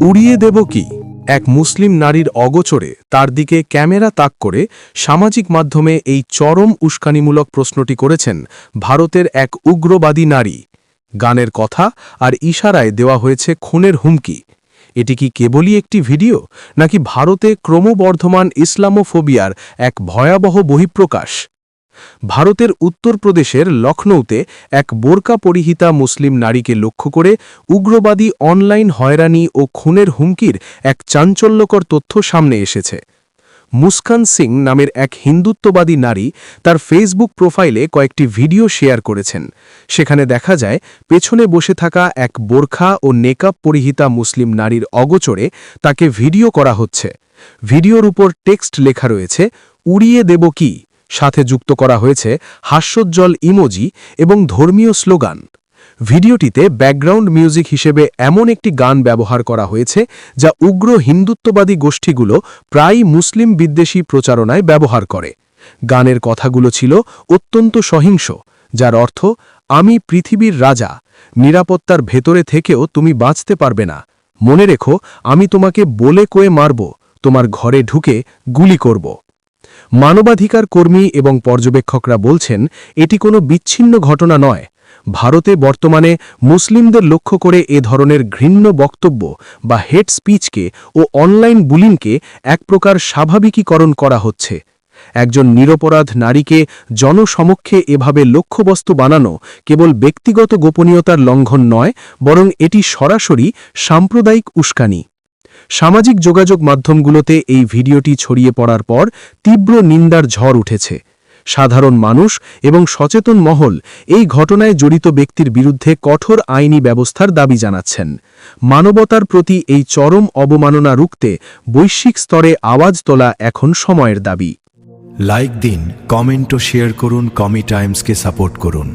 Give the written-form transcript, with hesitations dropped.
উড়িয়ে দেব কি? এক মুসলিম নারীর অগোচরে তার দিকে ক্যামেরা তাক করে সামাজিক মাধ্যমে এই চরম উস্কানিমূলক প্রশ্নটি করেছেন ভারতের এক উগ্রবাদী নারী। গানের কথা আর ইশারায় দেওয়া হয়েছে খুনের হুমকি। এটি কি কেবলই একটি ভিডিও, নাকি ভারতে ক্রমবর্ধমান ইসলামোফোবিয়ার এক ভয়াবহ বহিঃপ্রকাশ? ভারতের উত্তরপ্রদেশের লখনৌতে এক বোরকা পরিহিতা মুসলিম নারীকে লক্ষ্য করে উগ্রবাদী অনলাইন হয়রানি ও খুনের হুমকির এক চাঞ্চল্যকর তথ্য সামনে এসেছে। মুস্কান সিং নামের এক হিন্দুত্ববাদী নারী তার ফেসবুক প্রোফাইলে কয়েকটি ভিডিও শেয়ার করেছেন। সেখানে দেখা যায় পেছনে বসে থাকা এক বোরখা ও নেকাব পরিহিতা মুসলিম নারীর অগোচরে তাকে ভিডিও করা হচ্ছে। ভিডিওর উপর টেক্সট লেখা রয়েছে, উড়িয়ে দেব কি? সাথে যুক্ত করা হয়েছে হাস্যোজ্জ্বল ইমোজি এবং ধর্মীয় স্লোগান। ভিডিওটিতে ব্যাকগ্রাউন্ড মিউজিক হিসেবে এমন একটি গান ব্যবহার করা হয়েছে যা উগ্র হিন্দুত্ববাদী গোষ্ঠীগুলো প্রায়ই মুসলিম বিদ্বেষী প্রচারণায় ব্যবহার করে। গানের কথাগুলো ছিল অত্যন্ত সহিংস, যার অর্থ, আমি পৃথিবীর রাজা, নিরাপত্তার ভেতরে থেকেও তুমি বাঁচতে পারবে না। মনে রেখো, আমি তোমাকে বলে কয়ে মারব, তোমার ঘরে ঢুকে গুলি করব। মানবাধিকার কর্মী এবং পর্যবেক্ষকরা বলছেন, এটি কোনো বিচ্ছিন্ন ঘটনা নয়। ভারতে বর্তমানে মুসলিমদের লক্ষ্য করে এ ধরনের ঘৃণ্য বক্তব্য বা হেট স্পিচকে ও অনলাইন বুলিংকে এক প্রকার স্বাভাবিকীকরণ করা হচ্ছে। একজন নিরপরাধ নারীকে জনসমক্ষে এভাবে লক্ষ্যবস্তু বানানো কেবল ব্যক্তিগত গোপনীয়তার লঙ্ঘন নয়, বরং এটি সরাসরি সাম্প্রদায়িক উস্কানি। সামাজিক যোগাযোগ মাধ্যমগুলোতে এই ভিডিওটি ছড়িয়ে পড়ার পর তীব্র নিন্দার ঝড় উঠেছে। সাধারণ মানুষ এবং সচেতন মহল এই ঘটনায় জড়িত ব্যক্তির বিরুদ্ধে কঠোর আইনি ব্যবস্থার দাবি জানাচ্ছেন। মানবতার প্রতি এই চরম অবমাননা রুখতে বৈশ্বিক স্তরে আওয়াজ তোলা এখন সময়ের দাবি। লাইক দিন, কমেন্ট ও শেয়ার করুন, কমি টাইমসকে সাপোর্ট করুন।